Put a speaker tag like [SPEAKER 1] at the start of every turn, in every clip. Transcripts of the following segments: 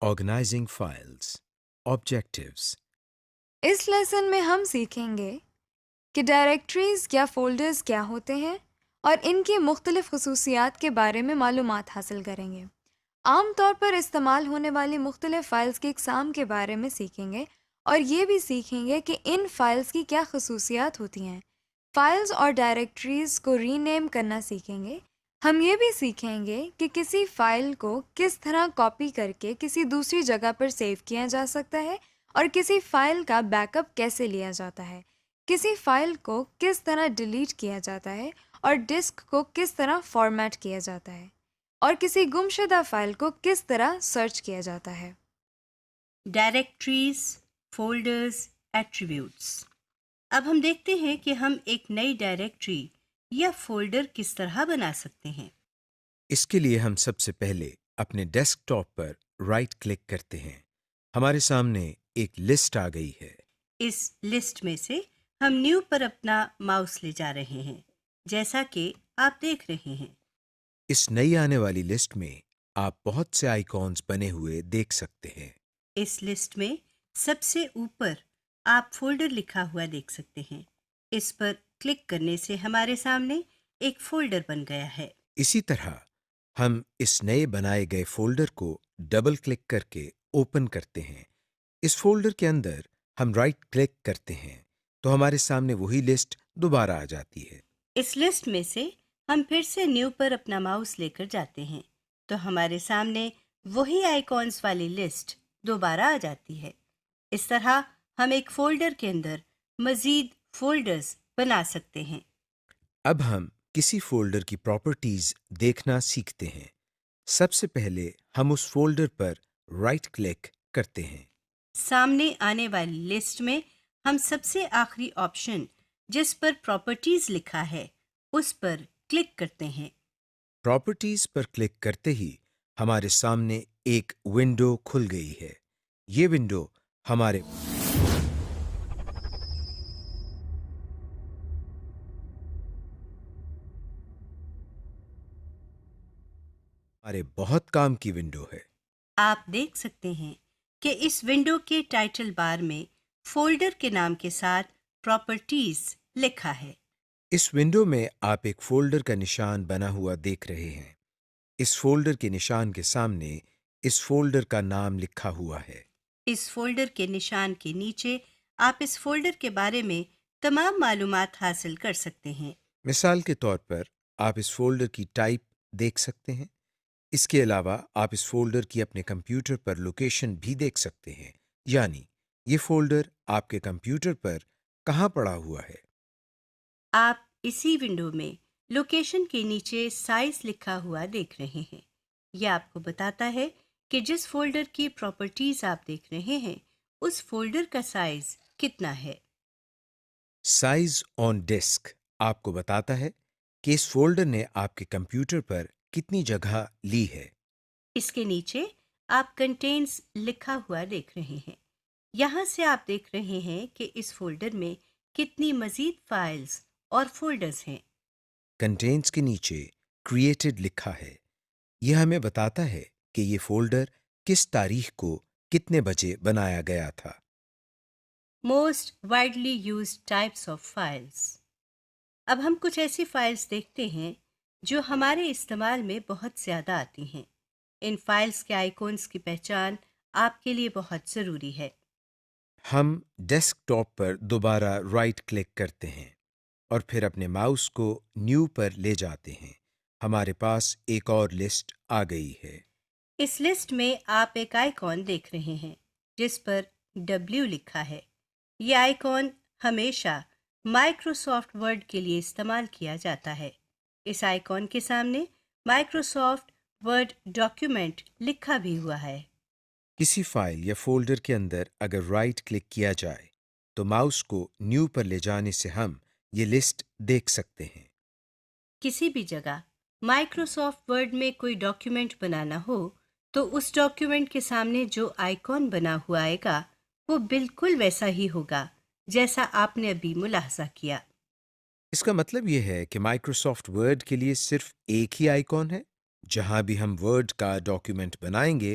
[SPEAKER 1] Organizing files. Objectives.
[SPEAKER 2] اس lesson میں ہم سیکھیں گے کہ ڈائریکٹریز یا فولڈرز کیا ہوتے ہیں اور ان کی مختلف خصوصیات کے بارے میں معلومات حاصل کریں گے۔ عام طور پر استعمال ہونے والی مختلف فائلز کی اقسام کے بارے میں سیکھیں گے اور یہ بھی سیکھیں گے کہ ان فائلز کی کیا خصوصیات ہوتی ہیں۔ فائلز اور ڈائریکٹریز کو ری نیم کرنا سیکھیں گے۔ ہم یہ بھی سیکھیں گے کہ کسی فائل کو کس طرح کاپی کر کے کسی دوسری جگہ پر سیو کیا جا سکتا ہے اور کسی فائل کا بیک اپ کیسے لیا جاتا ہے، کسی فائل کو کس طرح ڈیلیٹ کیا جاتا ہے اور ڈسک کو کس طرح فارمیٹ کیا جاتا ہے، اور کسی گمشدہ فائل کو کس طرح سرچ کیا جاتا ہے۔
[SPEAKER 3] Directories, folders, attributes. اب ہم دیکھتے ہیں کہ ہم ایک نئی ڈائریکٹری یا فولڈر کس طرح بنا سکتے ہیں۔
[SPEAKER 1] اس کے لیے ہم سب سے پہلے اپنے ڈیسک ٹاپ پر رائٹ کلک کرتے ہیں۔ ہمارے سامنے ایک لسٹ آ گئی ہے۔
[SPEAKER 3] اس لسٹ میں سے ہم نیو پر اپنا ماؤس لے جا رہے ہیں، جیسا کہ آپ دیکھ رہے ہیں۔
[SPEAKER 1] اس نئی آنے والی لسٹ میں آپ بہت سے آئیکونز بنے ہوئے دیکھ سکتے ہیں۔
[SPEAKER 3] اس لسٹ میں سب سے اوپر آپ فولڈر لکھا ہوا دیکھ سکتے ہیں۔ اس پر کلک کرنے سے ہمارے سامنے ایک فولڈر بن گیا ہے۔
[SPEAKER 1] اسی طرح ہم اس نئے بنائے گئے فولڈر کو ڈبل کلک کر کے اوپن کرتے ہیں۔ اس فولڈر کے اندر ہم رائٹ کلک کرتے ہیں تو ہمارے سامنے وہی لسٹ دوبارہ آ جاتی ہے۔
[SPEAKER 3] اس لسٹ میں سے ہم پھر سے نیو پر اپنا ماؤس لے کر جاتے ہیں تو ہمارے سامنے وہی آئیکونز والی لسٹ دوبارہ آ جاتی ہے۔ اس طرح ہم ایک فولڈر کے اندر مزید فولڈرز بنا سکتے ہیں۔
[SPEAKER 1] اب ہم کسی فولڈر کی پراپرٹیز دیکھنا سیکھتے ہیں۔ سب سے پہلے ہم اس فولڈر پر رائٹ کلک کرتے ہیں۔
[SPEAKER 3] سامنے آنے والی لسٹ میں ہم سب سے آخری آپشن جس پر پراپرٹیز لکھا ہے اس پر کلک کرتے ہیں۔
[SPEAKER 1] پراپرٹیز پر کلک کرتے ہی ہمارے سامنے ایک ونڈو کھل گئی ہے۔ یہ ونڈو ہمارے بہت کام کی ونڈو ہے۔
[SPEAKER 3] آپ دیکھ سکتے ہیں کہ اس ونڈو کے ٹائٹل بار میں فولڈر کے نام کے ساتھ پراپرٹیز لکھا ہے۔
[SPEAKER 1] اس ونڈو میں آپ ایک فولڈر کا نشان بنا ہوا دیکھ رہے ہیں۔ اس فولڈر کے نشان کے سامنے اس فولڈر کا نام لکھا ہوا ہے۔
[SPEAKER 3] اس فولڈر کے نشان کے نیچے آپ اس فولڈر کے بارے میں تمام معلومات حاصل کر سکتے ہیں۔
[SPEAKER 1] مثال کے طور پر آپ اس فولڈر کی ٹائپ دیکھ سکتے ہیں۔ اس کے علاوہ آپ اس فولڈر کی اپنے کمپیوٹر پر لوکیشن بھی دیکھ سکتے ہیں، یعنی یہ فولڈر آپ کے کمپیوٹر پر کہاں پڑا ہوا ہے۔
[SPEAKER 3] آپ اسی ونڈو میں لوکیشن کے نیچے سائز لکھا ہوا دیکھ رہے ہیں۔ یہ آپ کو بتاتا ہے کہ جس فولڈر کی پراپرٹیز آپ دیکھ رہے ہیں اس فولڈر کا سائز کتنا ہے۔
[SPEAKER 1] سائز آن ڈسک آپ کو بتاتا ہے کہ اس فولڈر نے آپ کے کمپیوٹر پر کتنی جگہ لی ہے۔
[SPEAKER 3] اس کے نیچے آپ کنٹینز لکھا ہوا دیکھ رہے ہیں۔ یہاں سے آپ دیکھ رہے ہیں کہ اس فولڈر میں کتنی مزید فائلز اور فولڈرز ہیں۔
[SPEAKER 1] کنٹینٹس کے نیچے کریٹڈ لکھا ہے۔ یہ ہمیں بتاتا ہے کہ یہ فولڈر کس تاریخ کو کتنے بجے بنایا گیا تھا۔
[SPEAKER 3] Most widely used types of files. اب ہم کچھ ایسی فائلز دیکھتے ہیں جو ہمارے استعمال میں بہت زیادہ آتی ہیں۔ ان فائلز کے آئیکونز کی پہچان آپ کے لیے بہت ضروری ہے۔
[SPEAKER 1] ہم ڈیسک ٹاپ پر دوبارہ رائٹ کلک کرتے ہیں اور پھر اپنے ماؤس کو نیو پر لے جاتے ہیں۔ ہمارے پاس ایک اور لسٹ آ گئی ہے۔
[SPEAKER 3] اس لسٹ میں آپ ایک آئیکن دیکھ رہے ہیں جس پر W لکھا ہے۔ یہ آئیکن ہمیشہ مائکروسافٹ ورڈ کے لیے استعمال کیا جاتا ہے۔ اس آئیکن کے سامنے مائکروسافٹ ورڈ ڈاکیومنٹ لکھا بھی ہوا ہے۔
[SPEAKER 1] کسی فائل یا فولڈر کے اندر اگر رائٹ کلک کیا جائے تو ماؤس کو نیو پر لے جانے سے ہم یہ لسٹ دیکھ سکتے ہیں۔
[SPEAKER 3] کسی بھی جگہ مائکروسافٹ ورڈ میں کوئی ڈاکیومنٹ بنانا ہو تو اس ڈاکیومنٹ کے سامنے جو آئیکن بنا ہوا آئے گا وہ بالکل ویسا ہی ہوگا جیسا آپ نے ابھی ملاحظہ کیا۔
[SPEAKER 1] اس کا مطلب یہ ہے کہ مائکروسافٹ ورڈ کے لیے صرف ایک ہی آئیکن ہے۔ جہاں بھی ہم ورڈ کا ڈاکیومنٹ بنائیں گے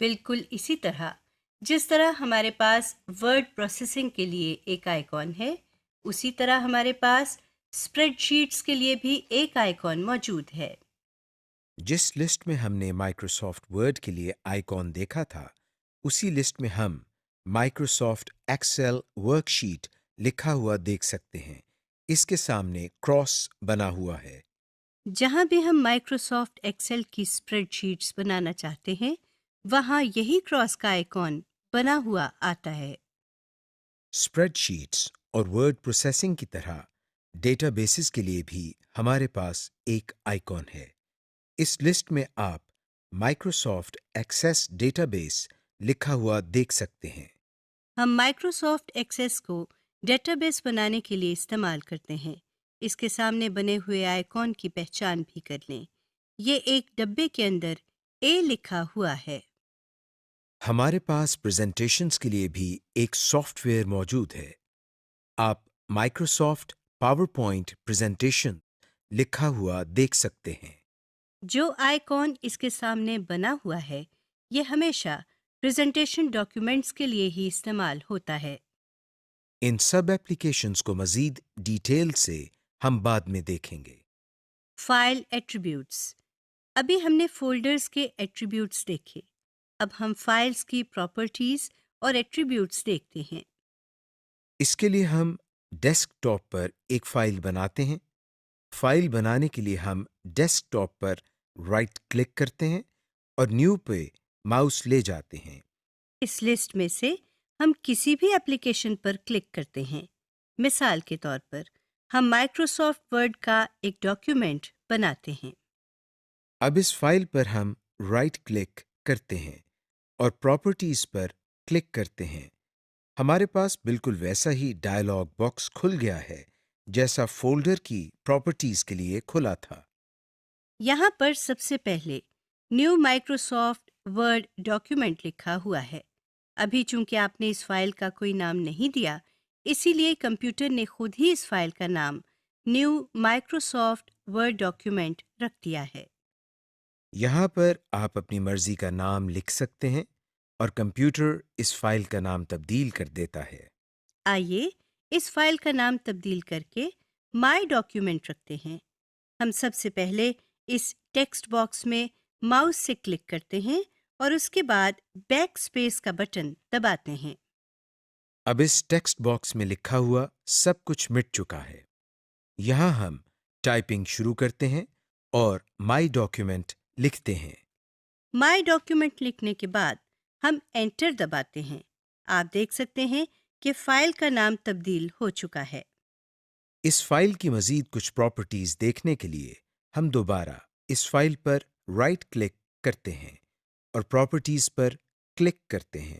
[SPEAKER 3] بالکل اسی طرح جس طرح ہمارے پاس ورڈ پروسیسنگ کے لیے ایک آئیکن ہے، اسی طرح ہمارے پاس اسپریڈ شیٹس کے لیے بھی ایک آئیکن موجود ہے۔
[SPEAKER 1] جس لسٹ میں ہم نے مائکروسافٹ ورڈ کے لیے آئیکن دیکھا تھا، اسی لسٹ میں ہم مائکروسافٹ ایکسل ورک شیٹ لکھا ہوا دیکھ سکتے ہیں۔ اس کے سامنے کراس بنا ہوا ہے۔
[SPEAKER 3] جہاں بھی ہم مائکروسافٹ ایکسل کی اسپریڈ شیٹس بنانا چاہتے ہیں، وہاں یہی کراس کا آئیکن بنا ہوا آتا ہے۔
[SPEAKER 1] اسپریڈ شیٹس اور ورڈ پروسیسنگ کی طرح ڈیٹا بیسز کے لیے بھی ہمارے پاس ایک آئیکن ہے۔ اس لسٹ میں آپ مائکروسافٹ ایکسیس ڈیٹا بیس لکھا ہوا دیکھ سکتے ہیں۔
[SPEAKER 3] ہم مائکروسافٹ ایکسیس کو ڈیٹا بیس بنانے کے لیے استعمال کرتے ہیں۔ اس کے سامنے بنے ہوئے آئیکن کی پہچان بھی کر لیں۔ یہ ایک ڈبے کے اندر اے لکھا ہوا ہے۔
[SPEAKER 1] ہمارے پاس پریزنٹیشنز کے لیے بھی ایک سافٹ ویئر موجود ہے۔ آپ مائکروسافٹ پاور پوائنٹ پریزنٹیشن لکھا ہوا دیکھ سکتے ہیں۔
[SPEAKER 3] جو آئیکن اس کے سامنے بنا ہوا ہے، یہ ہمیشہ پریزنٹیشن ڈاکیومنٹس کے لیے ہی استعمال ہوتا ہے۔
[SPEAKER 1] ان سب ایپلیکیشنز کو مزید ڈیٹیل سے ہم بعد میں دیکھیں گے۔
[SPEAKER 3] File attributes. ابھی ہم نے فولڈرز کے ایٹریبیوٹس دیکھے، اب ہم فائلز کی پراپرٹیز اور ایٹریبیوٹس دیکھتے ہیں۔
[SPEAKER 1] اس کے لیے ہم ڈیسک ٹاپ پر ایک فائل بناتے ہیں۔ فائل بنانے کے لیے ہم ڈیسک ٹاپ پر رائٹ کلک کرتے ہیں اور نیو پہ ماؤس لے جاتے ہیں۔
[SPEAKER 3] اس لسٹ میں سے ہم کسی بھی اپلیکیشن پر کلک کرتے ہیں۔ مثال کے طور پر ہم مائکروسافٹ ورڈ کا ایک ڈاکیومنٹ بناتے ہیں۔
[SPEAKER 1] اب اس فائل پر ہم رائٹ کلک کرتے ہیں اور پراپرٹیز پر کلک کرتے ہیں۔ ہمارے پاس بالکل ویسا ہی ڈائلاگ باکس کھل گیا ہے جیسا فولڈر کی پراپرٹیز کے لیے کھلا تھا۔
[SPEAKER 3] یہاں پر سب سے پہلے نیو مائکروسافٹ ورڈ ڈاکیومنٹ لکھا ہوا ہے۔ ابھی چونکہ آپ نے اس فائل کا کوئی نام نہیں دیا، اسی لیے کمپیوٹر نے خود ہی اس فائل کا نام نیو مائکروسافٹ ورڈ ڈاکیومنٹ رکھ دیا ہے۔
[SPEAKER 1] یہاں پر آپ اپنی مرضی کا نام لکھ سکتے ہیں اور کمپیوٹر اس فائل کا نام تبدیل کر دیتا ہے۔
[SPEAKER 3] آئیے اس فائل کا نام تبدیل کر کے مائی ڈاکیومنٹ رکھتے ہیں۔ ہم سب سے پہلے اس ٹیکسٹ باکس میں ماؤس سے کلک کرتے ہیں اور اس کے بعد بیک اسپیس کا بٹن دباتے ہیں۔
[SPEAKER 1] اب اس ٹیکسٹ باکس میں لکھا ہوا سب کچھ مٹ چکا ہے۔ یہاں ہم ٹائپنگ شروع کرتے ہیں اور مائی ڈاکیومنٹ لکھتے ہیں۔
[SPEAKER 3] مائی ڈاکیومنٹ لکھنے کے بعد ہم انٹر دباتے ہیں۔ آپ دیکھ سکتے ہیں کہ فائل کا نام تبدیل ہو چکا ہے۔
[SPEAKER 1] اس فائل کی مزید کچھ پراپرٹیز دیکھنے کے لیے ہم دوبارہ اس فائل پر رائٹ کلک کرتے ہیں اور پراپرٹیز پر کلک کرتے ہیں۔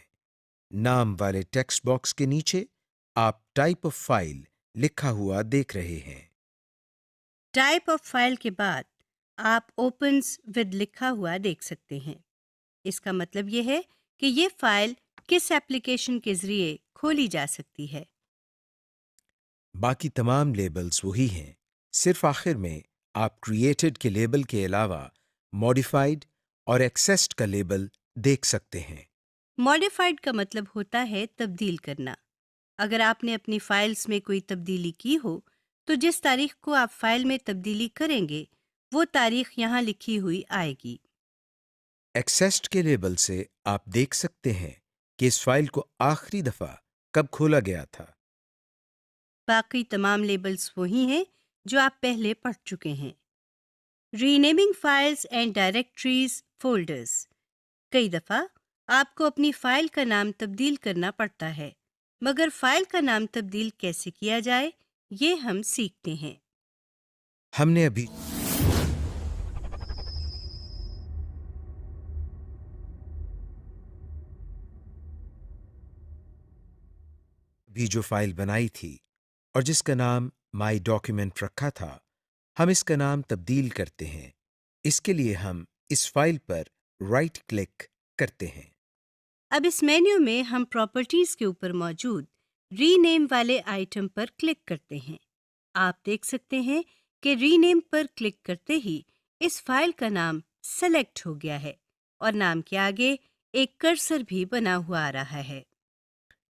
[SPEAKER 1] نام والے ٹیکسٹ باکس کے نیچے آپ ٹائپ آف فائل لکھا ہوا دیکھ رہے ہیں۔
[SPEAKER 3] ٹائپ آف فائل کے بعد آپ اوپنز ود لکھا ہوا دیکھ سکتے ہیں۔ اس کا مطلب یہ ہے کہ یہ فائل کس ایپلیکیشن کے ذریعے کھولی جا سکتی ہے۔
[SPEAKER 1] باقی تمام لیبلز وہی ہیں، صرف آخر میں آپ کریٹڈ کے لیبل کے علاوہ ماڈیفائڈ اور ایکسیسڈ کا لیبل دیکھ سکتے ہیں۔
[SPEAKER 3] ماڈیفائڈ کا مطلب ہوتا ہے تبدیل کرنا۔ اگر آپ نے اپنی فائلز میں کوئی تبدیلی کی ہو تو جس تاریخ کو آپ فائل میں تبدیلی کریں گے وہ تاریخ یہاں لکھی ہوئی آئے گی۔
[SPEAKER 1] ایکسیسڈ کے لیبل سے آپ دیکھ سکتے ہیں کہ اس فائل کو آخری دفعہ کب کھولا گیا تھا۔
[SPEAKER 3] باقی تمام لیبلز وہی ہیں جو آپ پہلے پڑھ چکے ہیں۔ Renaming files and directories folders. کئی دفعہ آپ کو اپنی فائل کا نام تبدیل کرنا پڑتا ہے، مگر فائل کا نام تبدیل کیسے کیا جائے یہ ہم سیکھتے ہیں۔
[SPEAKER 1] ہم نے ابھی جو فائل بنائی تھی اور جس کا نام مائی ڈاکیومنٹ رکھا تھا، ہم اس کا نام تبدیل کرتے ہیں۔ اس کے لیے ہم اس فائل پر رائٹ کلک کرتے ہیں۔
[SPEAKER 3] اب اس مینیو میں ہم پراپرٹیز کے اوپر موجود ری نیم والے آئٹم پر کلک کرتے ہیں۔ آپ دیکھ سکتے ہیں کہ ری نیم پر کلک کرتے ہی اس فائل کا نام سلیکٹ ہو گیا ہے اور نام کے آگے ایک کرسر بھی بنا ہوا آ رہا ہے۔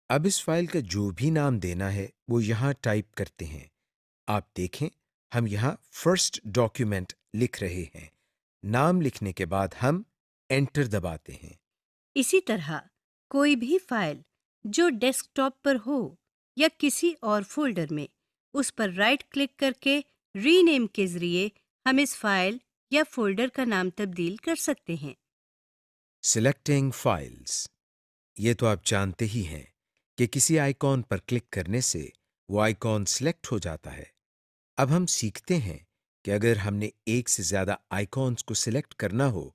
[SPEAKER 1] اب اس فائل کا جو بھی نام دینا ہے وہ یہاں ٹائپ کرتے ہیں۔ آپ دیکھیں ہم یہاں فرسٹ ڈاکیومنٹ لکھ رہے ہیں۔ نام لکھنے کے بعد ہم انٹر دباتے ہیں۔
[SPEAKER 3] اسی طرح کوئی بھی فائل جو ڈیسک ٹاپ پر ہو یا کسی اور فولڈر میں، اس پر رائٹ کلک کر کے ری نیم کے ذریعے ہم اس فائل یا فولڈر کا نام تبدیل کر سکتے ہیں۔
[SPEAKER 1] سلیکٹنگ فائلز، یہ تو آپ جانتے ہی ہیں کہ کسی آئیکن پر کلک کرنے سے وہ آئیکن سلیکٹ ہو جاتا ہے۔ اب ہم سیکھتے ہیں کہ اگر ہم نے ایک سے زیادہ آئیکنز کو سلیکٹ کرنا ہو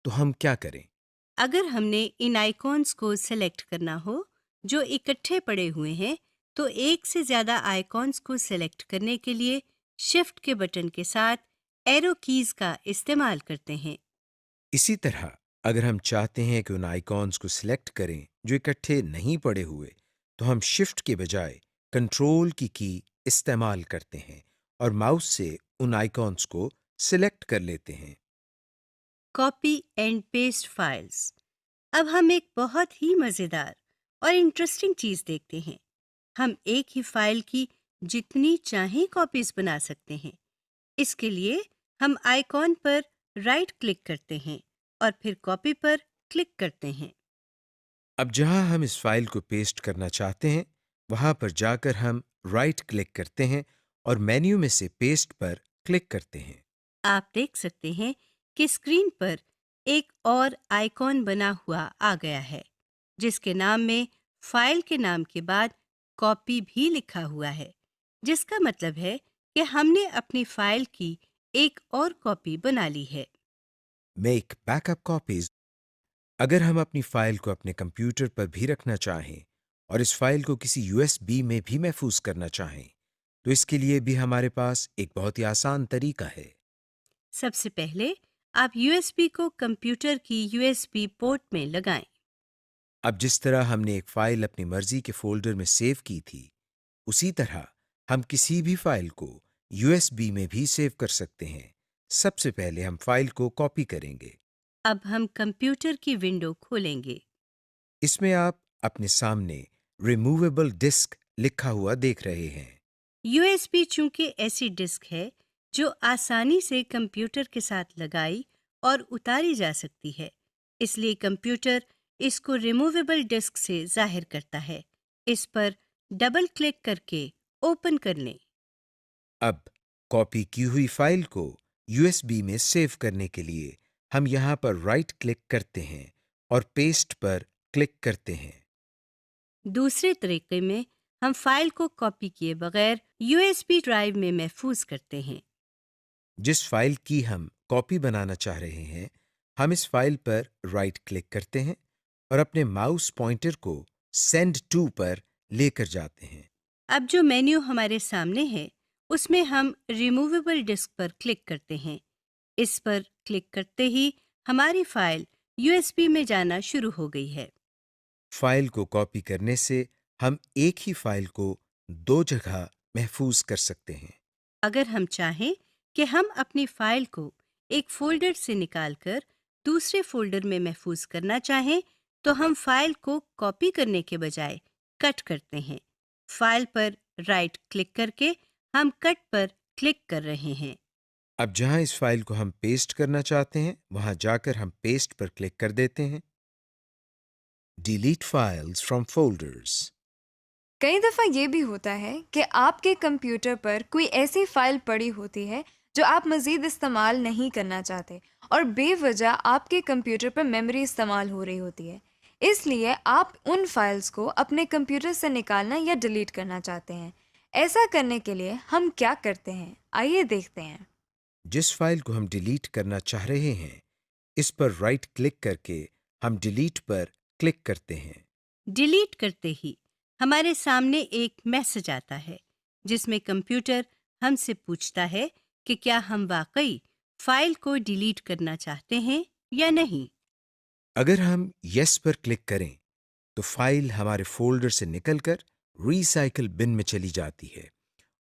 [SPEAKER 1] تو ہم کیا کریں۔
[SPEAKER 3] اگر ہم نے ان آئیکونز کو سلیکٹ کرنا ہو جو اکٹھے پڑے ہوئے ہیں، تو ایک سے زیادہ آئیکونز کو سلیکٹ کرنے کے لیے شفٹ کے بٹن کے ساتھ ایرو کیز کا استعمال کرتے ہیں۔
[SPEAKER 1] اسی طرح اگر ہم چاہتے ہیں کہ ان آئیکنز کو سلیکٹ کریں جو اکٹھے نہیں پڑے ہوئے تو ہم شفٹ کے بجائے کنٹرول کی استعمال کرتے ہیں اور ماؤس سے ان آئیکنز کو سلیکٹ کر لیتے ہیں۔
[SPEAKER 3] Copy and paste files. اب ہم ایک بہت ہی مزیدار اور انٹرسٹنگ چیز دیکھتے ہیں۔ ہم ایک ہی فائل کی جتنی چاہیں کاپیز بنا سکتے ہیں۔ اس کے لیے ہم آئیکن پر رائٹ کلک کرتے ہیں اور پھر کاپی پر کلک کرتے ہیں۔
[SPEAKER 1] اب جہاں ہم اس فائل کو پیسٹ کرنا چاہتے ہیں وہاں پر جا کر ہم رائٹ کلک کرتے ہیں اور مینیو میں سے پیسٹ پر کلک کرتے ہیں۔
[SPEAKER 3] آپ دیکھ سکتے ہیں کہ اسکرین پر ایک اور آئیکن بنا ہوا آ گیا ہے جس کے نام میں فائل کے نام کے بعد کاپی بھی لکھا ہوا ہے، جس کا مطلب ہے کہ ہم نے اپنی فائل کی ایک اور کاپی بنا لی ہے۔
[SPEAKER 1] Make back up copies. اگر ہم اپنی فائل کو اپنے کمپیوٹر پر بھی رکھنا چاہیں اور اس فائل کو کسی USB میں بھی محفوظ کرنا چاہیں تو اس کے لیے بھی ہمارے پاس ایک بہت ہی آسان طریقہ ہے۔
[SPEAKER 3] سب سے پہلے آپ USB کو کمپیوٹر کی USB پورٹ میں لگائیں۔
[SPEAKER 1] اب جس طرح ہم نے ایک فائل اپنی مرضی کے فولڈر میں سیو کی تھی اسی طرح ہم کسی بھی فائل کو USB میں بھی سیو کر سکتے ہیں۔ سب سے پہلے ہم فائل کو کاپی کریں گے۔
[SPEAKER 3] اب ہم کمپیوٹر کی ونڈو کھولیں گے۔
[SPEAKER 1] اس میں آپ اپنے سامنے ریموویبل ڈسک لکھا ہوا دیکھ رہے ہیں۔
[SPEAKER 3] USB چونکہ ایسی ڈسک ہے جو آسانی سے کمپیوٹر کے ساتھ لگائی اور اتاری جا سکتی ہے، اس لیے کمپیوٹر اس کو ریموویبل ڈسک سے ظاہر کرتا ہے۔ اس پر ڈبل کلک کر کے اوپن کر لیں۔
[SPEAKER 1] اب کاپی کی ہوئی فائل کو USB میں سیو کرنے کے لیے ہم یہاں پر رائٹ کلک کرتے ہیں اور پیسٹ پر کلک کرتے ہیں۔
[SPEAKER 3] دوسرے طریقے میں ہم فائل کو کاپی کیے بغیر USB ڈرائیو میں محفوظ کرتے ہیں۔
[SPEAKER 1] جس فائل کی ہم کاپی بنانا چاہ رہے ہیں ہم اس فائل پر رائٹ کلک کرتے ہیں اور اپنے ماؤس پوائنٹر کو سینڈ ٹو پر لے کر جاتے ہیں۔
[SPEAKER 3] اب جو مینیو ہمارے سامنے ہے اس میں ہم ریموویبل ڈسک پر کلک کرتے ہیں۔ اس پر کلک کرتے ہی ہماری فائل USB میں جانا شروع ہو گئی ہے۔
[SPEAKER 1] فائل کو کاپی کرنے سے ہم ایک ہی فائل کو دو جگہ محفوظ کر سکتے ہیں۔
[SPEAKER 3] اگر ہم چاہیں کہ ہم اپنی فائل کو ایک فولڈر سے نکال کر دوسرے فولڈر میں محفوظ کرنا چاہیں تو ہم فائل کو کاپی کرنے کے بجائے کٹ کرتے ہیں۔ فائل پر رائٹ کلک کر کے ہم کٹ پر کلک کر رہے ہیں۔
[SPEAKER 1] اب جہاں اس فائل کو ہم پیسٹ کرنا چاہتے ہیں وہاں جا کر ہم پیسٹ پر کلک کر دیتے ہیں۔ Delete files from folders.
[SPEAKER 2] کئی دفعہ یہ بھی ہوتا ہے کہ آپ کے کمپیوٹر پر کوئی ایسی فائل پڑی ہوتی ہے جو آپ مزید استعمال نہیں کرنا چاہتے اور بے وجہ آپ کے کمپیوٹر پر میموری استعمال ہو رہی ہوتی ہے، اس لیے آپ ان فائلز کو اپنے کمپیوٹر سے نکالنا یا ڈیلیٹ کرنا چاہتے ہیں۔ ایسا کرنے کے لیے ہم کیا کرتے ہیں، آئیے دیکھتے ہیں۔
[SPEAKER 1] جس فائل کو ہم ڈیلیٹ کرنا چاہ رہے ہیں اس پر رائٹ کلک کر کے ہم ڈیلیٹ پر کلک کرتے ہیں۔
[SPEAKER 3] ڈیلیٹ کرتے ہی ہمارے سامنے ایک میسج آتا ہے جس میں کمپیوٹر ہم سے پوچھتا ہے کہ کیا ہم واقعی فائل کو ڈیلیٹ کرنا چاہتے ہیں یا نہیں۔
[SPEAKER 1] اگر ہم یس پر کلک کریں تو فائل ہمارے فولڈر سے نکل کر ریسائیکل بن میں چلی جاتی ہے،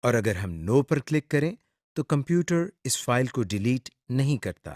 [SPEAKER 1] اور اگر ہم نو پر کلک کریں تو کمپیوٹر اس فائل کو ڈیلیٹ نہیں کرتا،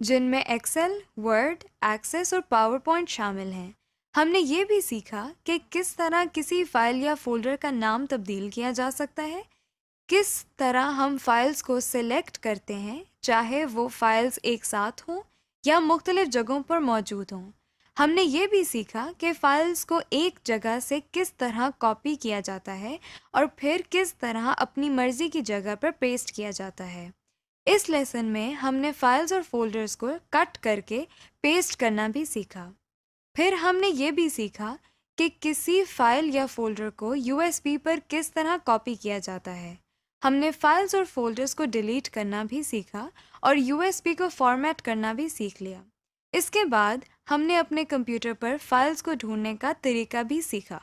[SPEAKER 2] جن میں ایکسل، ورڈ، ایکسیس اور پاور پوائنٹ شامل ہیں۔ ہم نے یہ بھی سیکھا کہ کس طرح کسی فائل یا فولڈر کا نام تبدیل کیا جا سکتا ہے، کس طرح ہم فائلز کو سلیکٹ کرتے ہیں چاہے وہ فائلز ایک ساتھ ہوں یا مختلف جگہوں پر موجود ہوں۔ ہم نے یہ بھی سیکھا کہ فائلز کو ایک جگہ سے کس طرح کاپی کیا جاتا ہے اور پھر کس طرح اپنی مرضی کی جگہ پر پیسٹ کیا جاتا ہے۔ اس لیسن میں ہم نے فائلز اور فولڈرز کو کٹ کر کے پیسٹ کرنا بھی سیکھا۔ پھر ہم نے یہ بھی سیکھا کہ کسی فائل یا فولڈر کو USB پر کس طرح کاپی کیا جاتا ہے۔ ہم نے فائلز اور فولڈرز کو ڈیلیٹ کرنا بھی سیکھا اور USB کو فارمیٹ کرنا بھی سیکھ لیا۔ اس کے بعد ہم نے اپنے کمپیوٹر پر فائلز کو ڈھونڈنے کا طریقہ بھی سیکھا۔